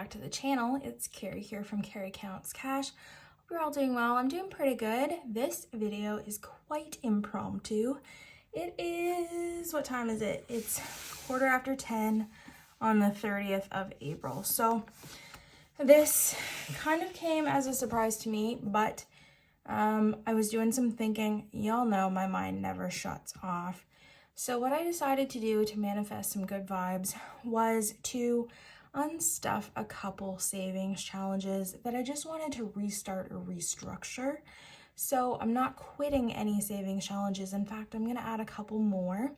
back to the channel. It's Carrie here from Carrie Counts Cash. Hope you're all doing well. I'm doing pretty good. This video is quite impromptu. It is, what time is it? It's 10:15 on the 30th of April. So this kind of came as a surprise to me, but I was doing some thinking. Y'all know my mind never shuts off. So what I decided to do to manifest some good vibes was to unstuff a couple savings challenges that I just wanted to restart or restructure. So I'm not quitting any savings challenges. In fact, I'm going to add a couple more.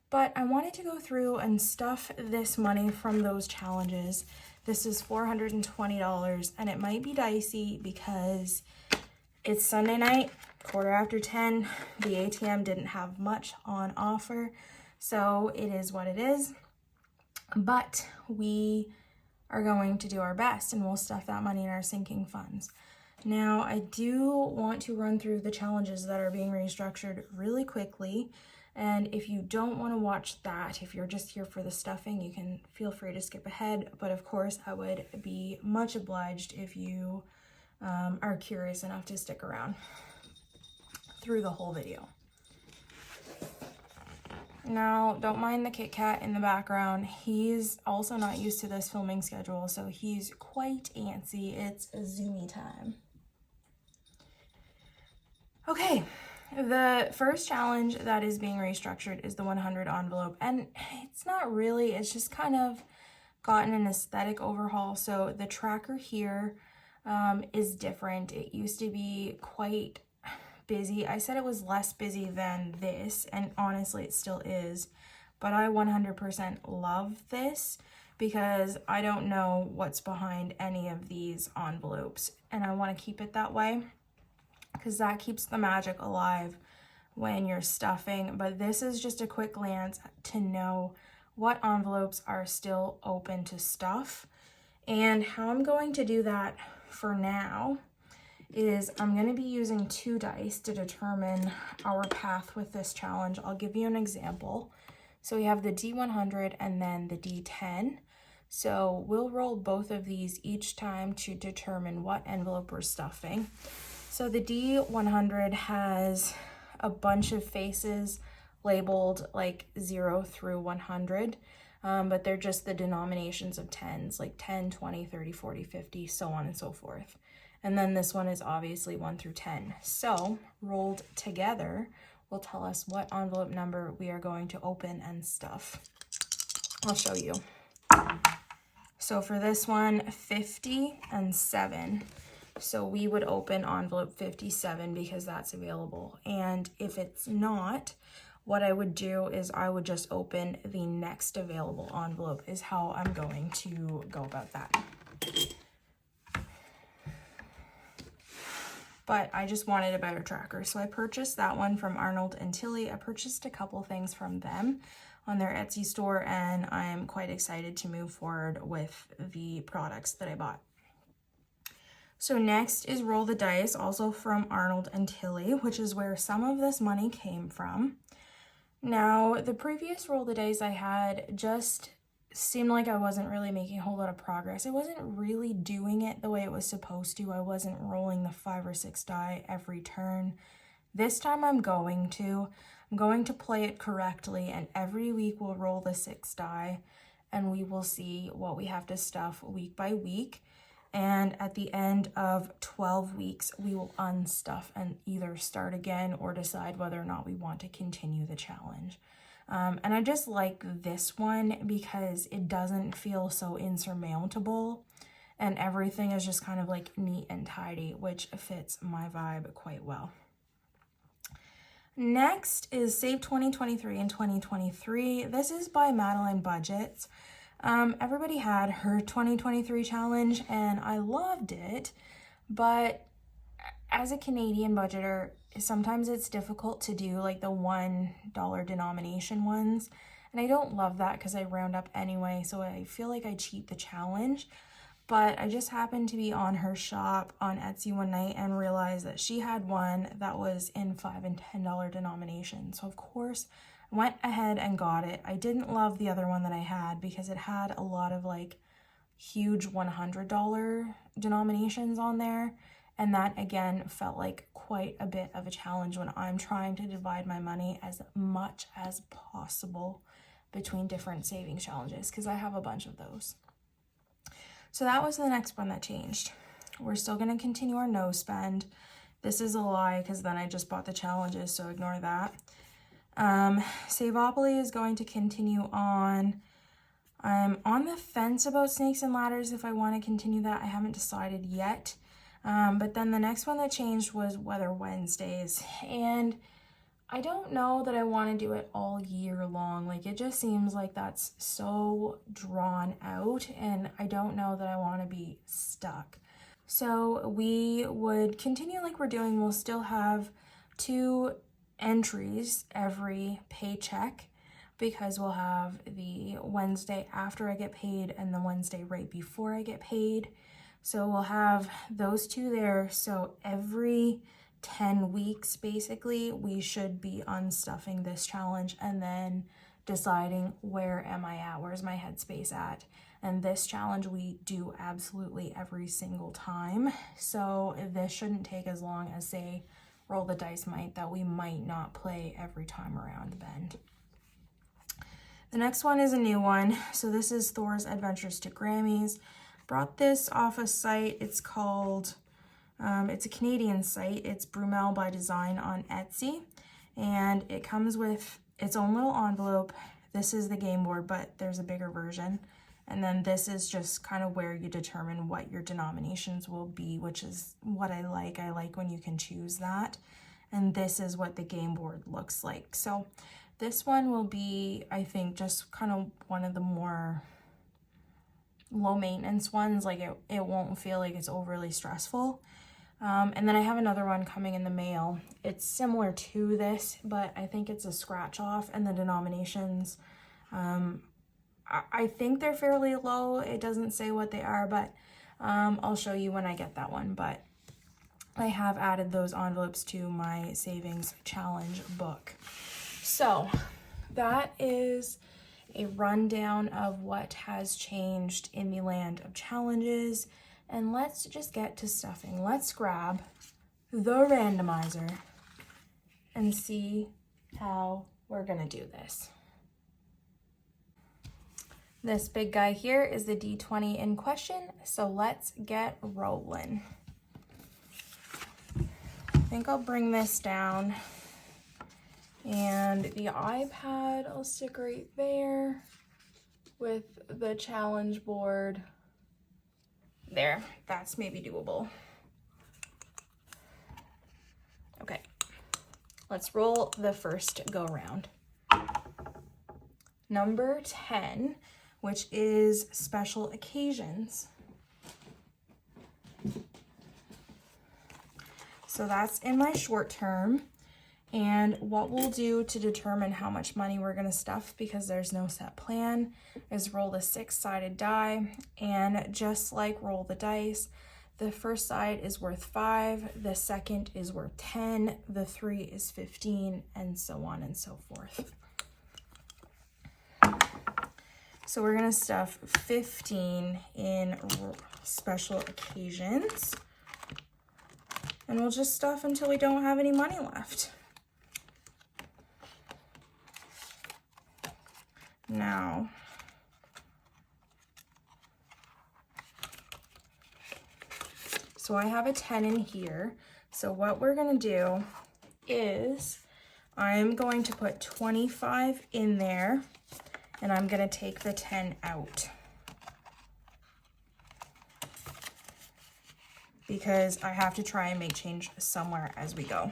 But I wanted to go through and stuff this money from those challenges. This is $420, and it might be dicey because it's Sunday night, 10:15. The ATM didn't have much on offer, so it is what it is. But we are going to do our best, and we'll stuff that money in our sinking funds. Now, I do want to run through the challenges that are being restructured really quickly. And if you don't want to watch that, if you're just here for the stuffing, you can feel free to skip ahead. But of course, I would be much obliged if you are curious enough to stick around through the whole video. Now, don't mind the Kit Kat in the background. He's also not used to this filming schedule, so he's quite antsy. It's Zoomy time. Okay, the first challenge that is being restructured is the 100 envelope, and it's not really, it's just kind of gotten an aesthetic overhaul. So the tracker here is different. It used to be quite busy. I said it was less busy than this, and honestly it still is, but I 100% love this because I don't know what's behind any of these envelopes, and I want to keep it that way because that keeps the magic alive when you're stuffing. But this is just a quick glance to know what envelopes are still open to stuff, and how I'm going to do that for now is I'm going to be using 2 dice to determine our path with this challenge. I'll give you an example. So we have the D100 and then the D10. So we'll roll both of these each time to determine what envelope we're stuffing. So the D100 has a bunch of faces labeled like 0 through 100, but they're just the denominations of tens, like 10, 20, 30, 40, 50, so on and so forth. And then this one is obviously 1 through 10. So rolled together will tell us what envelope number we are going to open and stuff. I'll show you. So for this one, 50 and 7. So we would open envelope 57 because that's available. And if it's not, what I would do is I would just open the next available envelope is how I'm going to go about that. But I just wanted a better tracker. So I purchased that one from Arnold and Tilley. I purchased a couple things from them on their Etsy store, and I'm quite excited to move forward with the products that I bought. So next is Roll the Dice, also from Arnold and Tilley, which is where some of this money came from. Now, the previous Roll the Dice I had just seemed like I wasn't really making a whole lot of progress. I wasn't really doing it the way it was supposed to. I wasn't rolling the 5 or 6 die every turn. This time I'm going to play it correctly, and every week we'll roll the 6 die and we will see what we have to stuff week by week. And at the end of 12 weeks, we will unstuff and either start again or decide whether or not we want to continue the challenge. And I just like this one because it doesn't feel so insurmountable, and everything is just kind of like neat and tidy, which fits my vibe quite well. Next is Save 2023 and 2023. This is by Madeline Budgets. Everybody had her 2023 challenge and I loved it, but as a Canadian budgeter, sometimes it's difficult to do like the $1 denomination ones, and I don't love that because I round up anyway, so I feel like I cheat the challenge. But I just happened to be on her shop on Etsy one night and realized that she had one that was in $5 and $10 denomination. So of course I went ahead and got it. I didn't love the other one that I had because it had a lot of like huge $100 denominations on there. And that again felt like quite a bit of a challenge when I'm trying to divide my money as much as possible between different savings challenges, because I have a bunch of those. So that was the next one that changed. We're still going to continue our no spend. This is a lie because then I just bought the challenges, so ignore that. Saveopoly is going to continue on. I'm on the fence about Snakes and Ladders if I want to continue that. I haven't decided yet. But then the next one that changed was Weather Wednesdays. And I don't know that I want to do it all year long. Like, it just seems like that's so drawn out, and I don't know that I want to be stuck. So we would continue like we're doing. We'll still have 2 entries every paycheck, because we'll have the Wednesday after I get paid and the Wednesday right before I get paid. So we'll have those 2 there. So every 10 weeks, basically, we should be unstuffing this challenge and then deciding where am I at, where's my headspace at. And this challenge we do absolutely every single time. So this shouldn't take as long as, say, Roll the Dice might, that we might not play every time around the bend. The next one is a new one. So this is Thor's Adventures to Grammys. Brought this off a site. It's called, it's a Canadian site. It's Brummell by Design on Etsy. And it comes with its own little envelope. This is the game board, but there's a bigger version. And then this is just kind of where you determine what your denominations will be, which is what I like. I like when you can choose that. And this is what the game board looks like. So this one will be, I think, just kind of one of the more low maintenance ones. Like it won't feel like it's overly stressful. And then I have another one coming in the mail. It's similar to this, but I think it's a scratch off, and the denominations, I think they're fairly low. It doesn't say what they are, but I'll show you when I get that one. But I have added those envelopes to my savings challenge book. So that is a rundown of what has changed in the land of challenges. And let's just get to stuffing. Let's grab the randomizer and see how we're gonna do this. This big guy here is the D20 in question, so let's get rolling. I think I'll bring this down, and the iPad I'll stick right there with the challenge board. There, that's maybe doable. Okay, let's roll the first go round. Number 10, which is special occasions. So that's in my short term. And what we'll do to determine how much money we're gonna stuff, because there's no set plan, is roll the 6-sided die. And just like roll the dice, the first side is worth 5, the second is worth 10, the 3 is 15, and so on and so forth. So we're gonna stuff 15 in special occasions. And we'll just stuff until we don't have any money left. Now, so I have a 10 in here. So what we're gonna do is I'm going to put 25 in there, and I'm gonna take the 10 out, because I have to try and make change somewhere as we go.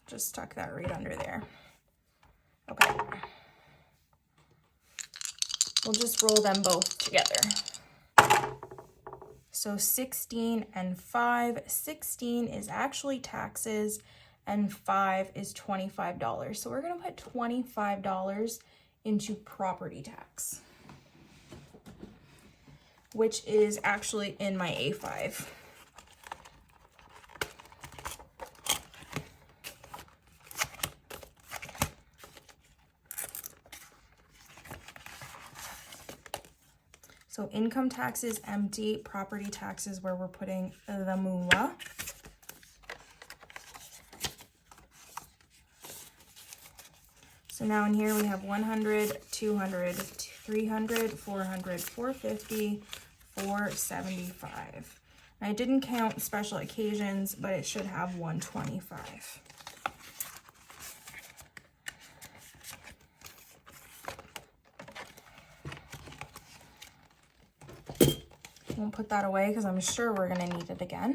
Just tuck that right under there. Okay. We'll just roll them both together. So 16 and 5. 16 is actually taxes, and 5 is $25. So we're gonna put $25 into property tax, which is actually in my A5. income taxes empty, property taxes where we're putting the moolah. So now in here we have 100, 200, 300, 400, 450, 475. I didn't count special occasions, but it should have 125. Won't put that away because I'm sure we're going to need it again.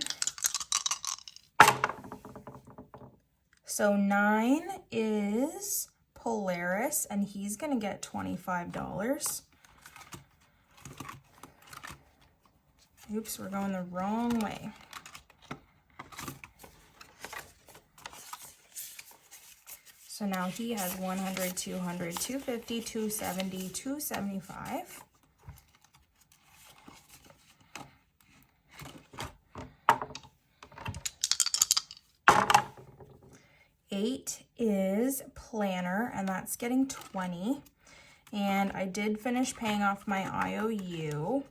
So 9 is Polaris, and he's going to get $25. Oops, we're going the wrong way. So now he has 100, 200, 250, 270, 275. 8 is Planner, and that's getting 20. And I did finish paying off my IOU.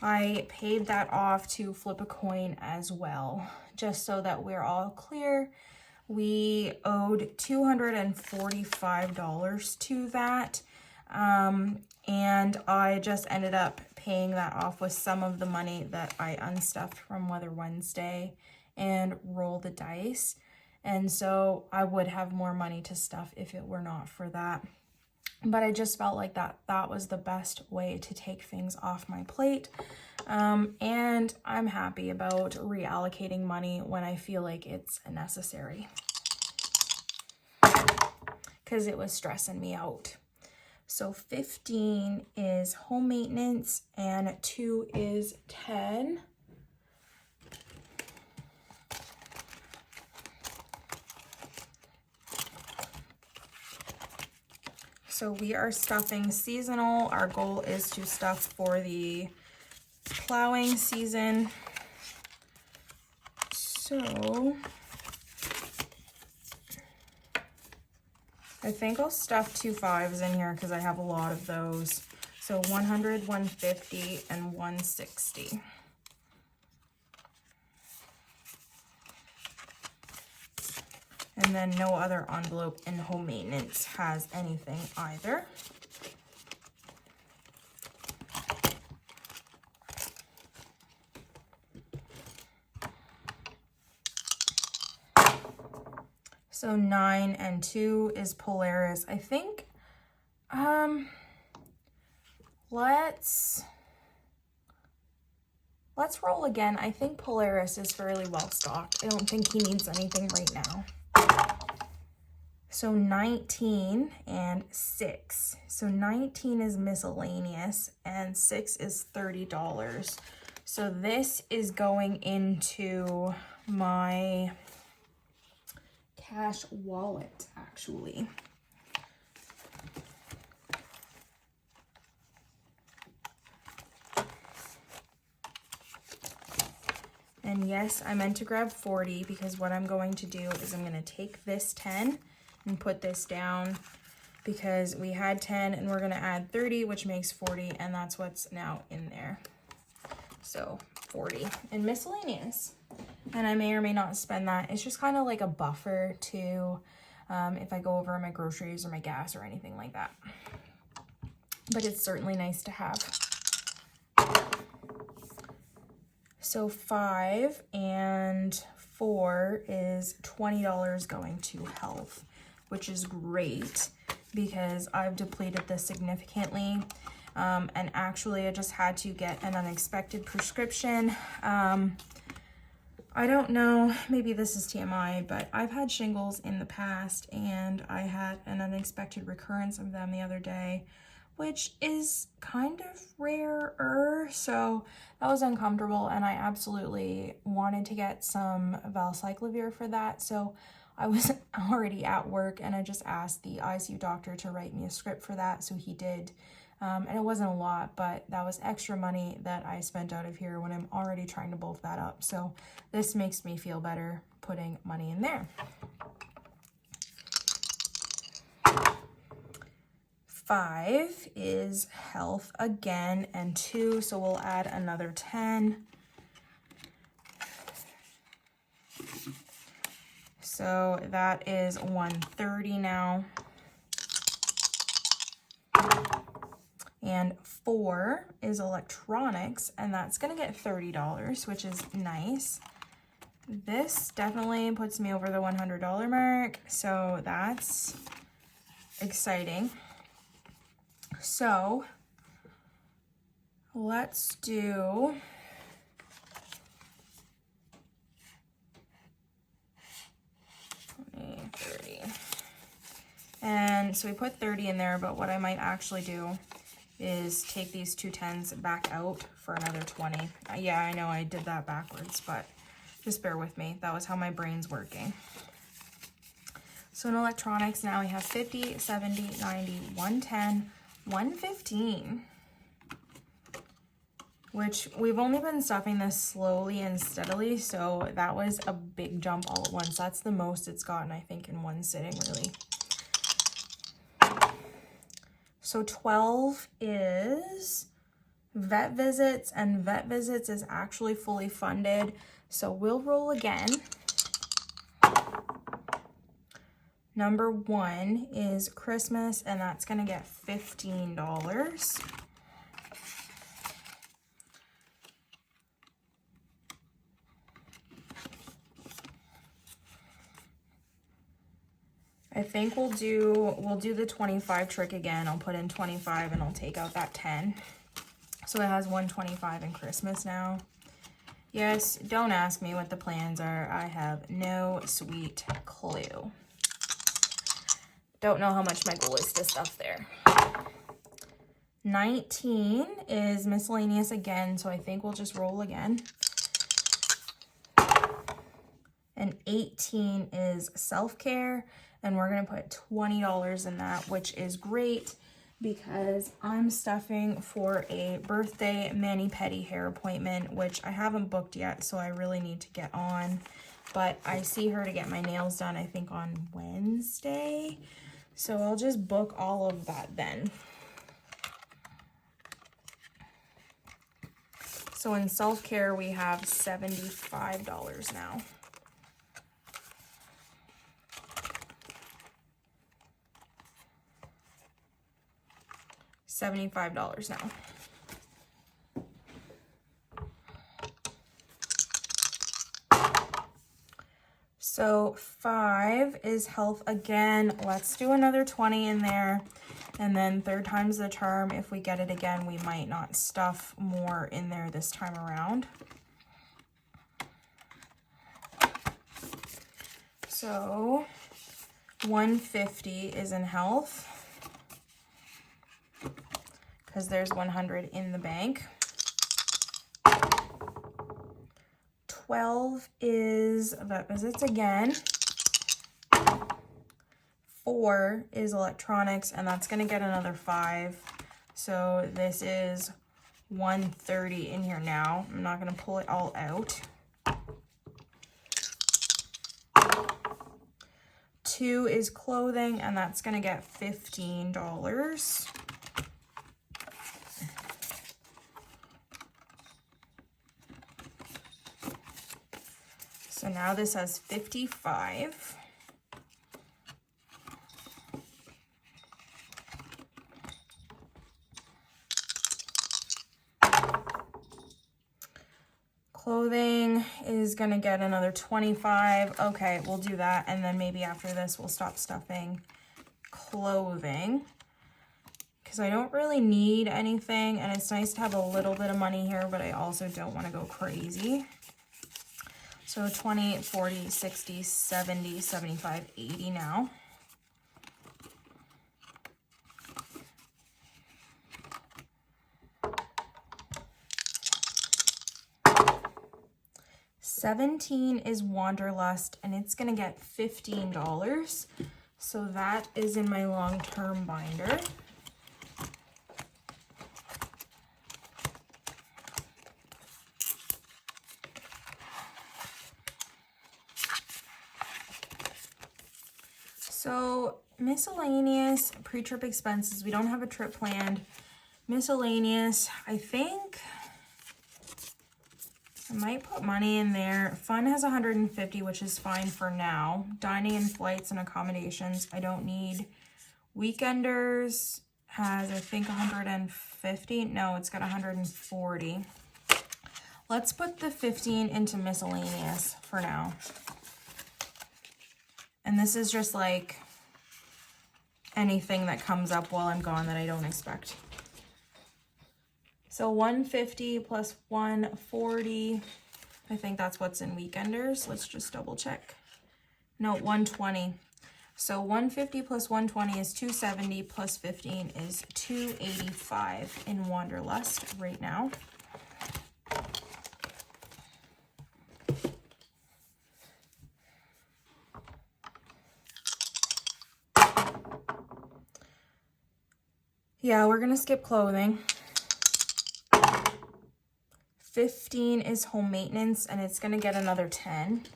I paid that off to flip a coin as well, just so that we're all clear. We owed $245 to that, and I just ended up paying that off with some of the money that I unstuffed from Weather Wednesday and Roll the Dice. And so I would have more money to stuff if it were not for that. But I just felt like that was the best way to take things off my plate. And I'm happy about reallocating money when I feel like it's necessary, because it was stressing me out. So 15 is home maintenance and 2 is 10. So we are stuffing seasonal. Our goal is to stuff for the plowing season. So I think I'll stuff 2 5s in here because I have a lot of those. So 100, 150, and 160. And then no other envelope in home maintenance has anything either. So 9 and 2 is Polaris. I think, let's roll again. I think Polaris is fairly well stocked. I don't think he needs anything right now. So 19 and 6. So 19 is miscellaneous and 6 is $30. So this is going into my cash wallet, actually. And yes, I meant to grab 40 because what I'm going to do is I'm going to take this 10 and put this down because we had 10 and we're going to add 30, which makes 40, and that's what's now in there. So 40 in miscellaneous. And I may or may not spend that. It's just kind of like a buffer to if I go over my groceries or my gas or anything like that. But it's certainly nice to have. So 5 and 4 is $20 going to health, which is great because I've depleted this significantly. And actually I just had to get an unexpected prescription. I don't know, maybe this is TMI, but I've had shingles in the past and I had an unexpected recurrence of them the other day, which is kind of rarer, so that was uncomfortable, and I absolutely wanted to get some valcyclovir for that. So I was already at work and I just asked the ICU doctor to write me a script for that, so he did. And it wasn't a lot, but that was extra money that I spent out of here when I'm already trying to bulk that up. So this makes me feel better putting money in there. 5 is health again, and 2, so we'll add another 10. So that is 130 now. And 4 is electronics, and that's gonna get $30, which is nice. This definitely puts me over the $100 mark, so that's exciting. So let's do $30. And so we put 30 in there, but what I might actually do is take these 2 10s back out for another 20. Yeah, I know I did that backwards, but just bear with me. That was how my brain's working. So in electronics now we have 50, 70, 90, 110, 115, which we've only been stuffing this slowly and steadily, so that was a big jump all at once. That's the most it's gotten, I think, in one sitting, really. So 12 is vet visits, and vet visits is actually fully funded. So we'll roll again. Number 1 is Christmas, and that's gonna get $15. I think we'll do the 25 trick again. I'll put in 25 and I'll take out that 10. So it has 125 in Christmas now. Yes, don't ask me what the plans are. I have no sweet clue. Don't know how much my goal is to stuff there. 19 is miscellaneous again, so I think we'll just roll again. And 18 is self-care, and we're gonna put $20 in that, which is great because I'm stuffing for a birthday mani-pedi hair appointment, which I haven't booked yet, so I really need to get on. But I see her to get my nails done, I think, on Wednesday. So I'll just book all of that then. So in self-care, we have $75 now. $75 now. So 5 is health again. Let's do another 20 in there. And then 3rd time's the charm. If we get it again, we might not stuff more in there this time around. So 150 is in health, because there's 100 in the bank. 12 is vet visits again. 4 is electronics, and that's gonna get another 5. So this is 130 in here now. I'm not gonna pull it all out. 2 is clothing, and that's gonna get $15. So now this has 55. Clothing is gonna get another 25. Okay, we'll do that, and then maybe after this we'll stop stuffing clothing, because I don't really need anything, and it's nice to have a little bit of money here, but I also don't want to go crazy. So 20, 40, 60, 70, 75, 80 now. $17 is Wanderlust, and it's gonna get $15. So that is in my long-term binder. So miscellaneous pre-trip expenses. We don't have a trip planned. Miscellaneous, I think I might put money in there. Fun has 150, which is fine for now. Dining and flights and accommodations, I don't need. Weekenders has, I think, 150. No, it's got 140. Let's put the 15 into miscellaneous for now. And this is just like anything that comes up while I'm gone that I don't expect. So 150 plus 140. I think that's what's in weekenders. Let's just double check. No, 120. So 150 plus 120 is 270 plus 15 is 285 in Wanderlust right now. Yeah, we're gonna skip clothing. 15 is home maintenance, and it's gonna get another 10.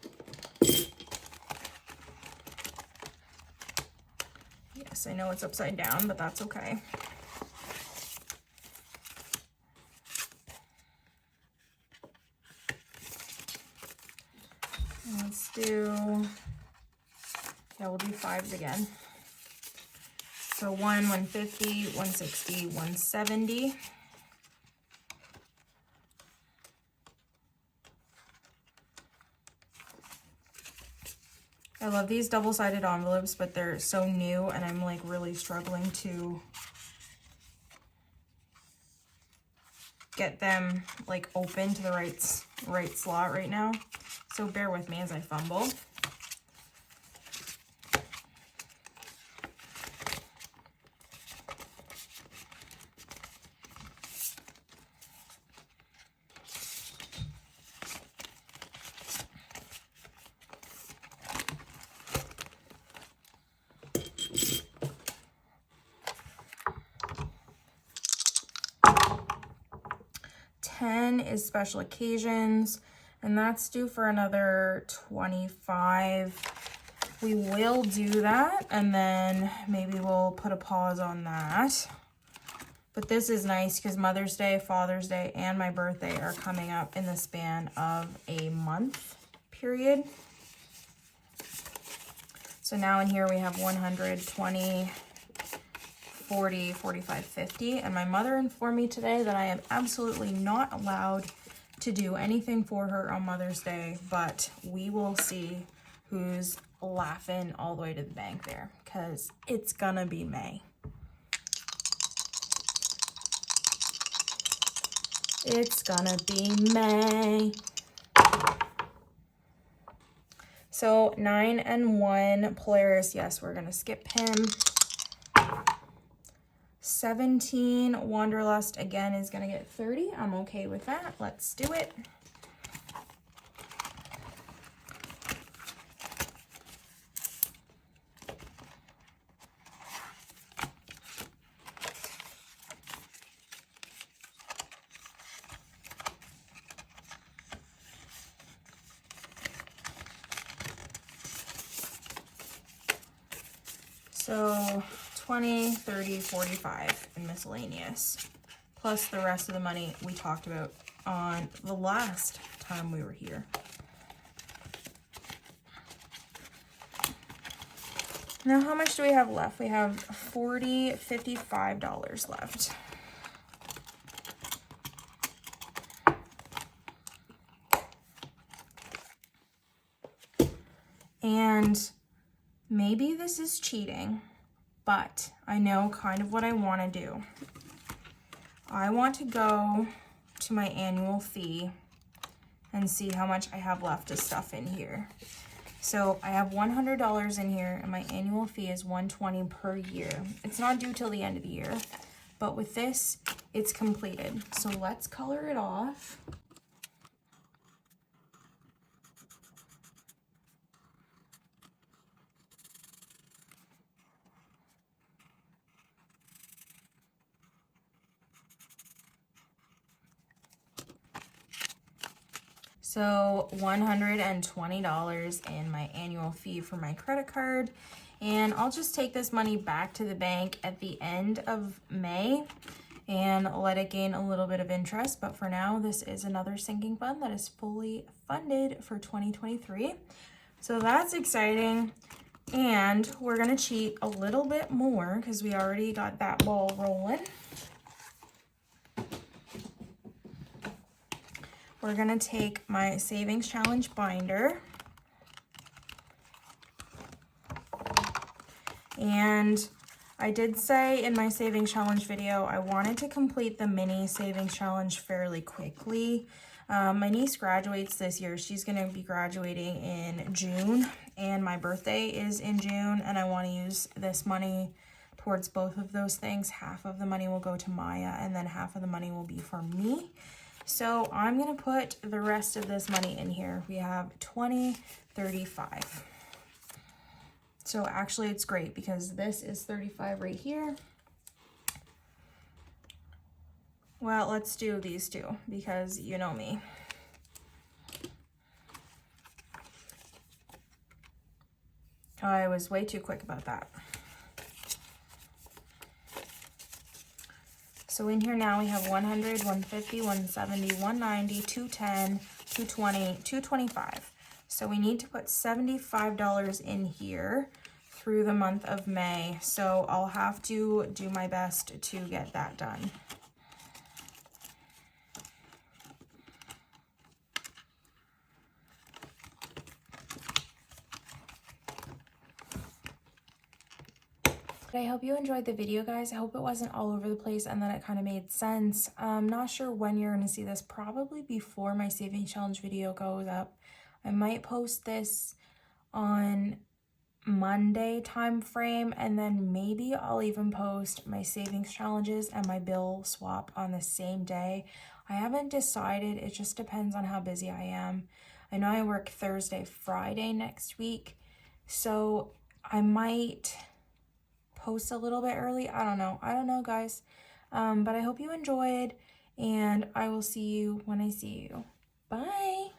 Yes, I know it's upside down, but that's okay. Let's do, yeah, we'll do 5s again. So 150, 160, 170. I love these double-sided envelopes, but they're so new and I'm like really struggling to get them like open to the right slot right now. So bear with me as I fumble. Is special occasions, and that's due for another 25. We will do that, and then maybe we'll put a pause on that. But this is nice because Mother's Day, Father's Day, and my birthday are coming up in the span of a month period. So now in here we have 120, 40, 45, 50, and my mother informed me today that I am absolutely not allowed to do anything for her on Mother's Day, but we will see who's laughing all the way to the bank there, because it's gonna be May. It's gonna be May. So 9 and 1, Polaris, yes, we're gonna skip him. 17, Wanderlust, again, is going to get 30. I'm okay with that. Let's do it. So 20, 30, 45 in miscellaneous, plus the rest of the money we talked about on the last time we were here. Now, how much do we have left? We have $55 left. And maybe this is cheating, but I know kind of what I want to do. I want to go to my annual fee and see how much I have left to stuff in here. So I have $100 in here, and my annual fee is $120 per year. It's not due till the end of the year, but with this, it's completed. So let's color it off. So $120 in my annual fee for my credit card, And I'll just take this money back to the bank at the end of May and let it gain a little bit of interest. But for now, this is another sinking fund that is fully funded for 2023. So that's exciting. And we're gonna cheat a little bit more because we already got that ball rolling. We're gonna take my savings challenge binder and I did say in my savings challenge video, I wanted to complete the mini savings challenge fairly quickly. My niece graduates this year. She's gonna be graduating in June and my birthday is in June, and I wanna use this money towards both of those things. Half of the money will go to Maya and then half of the money will be for me. So I'm gonna put the rest of this money in here. We have 20, 35. So actually it's great because this is 35 right here. Well, let's do these two because you know me. I was way too quick about that. So in here now we have 100, 150, 170, 190, 210, 220, 225. So we need to put $75 in here through the month of May. So I'll have to do my best to get that done. I hope you enjoyed the video, guys. I hope it wasn't all over the place and that it kind of made sense. I'm not sure when you're going to see this, probably before my savings challenge video goes up. I might post this on Monday time frame, and then maybe I'll even post my savings challenges and my bill swap on the same day. I haven't decided. It just depends on how busy I am. I know I work Thursday, Friday next week, so I might post a little bit early. I don't know, guys. But I hope you enjoyed, and I will see you when I see you. Bye.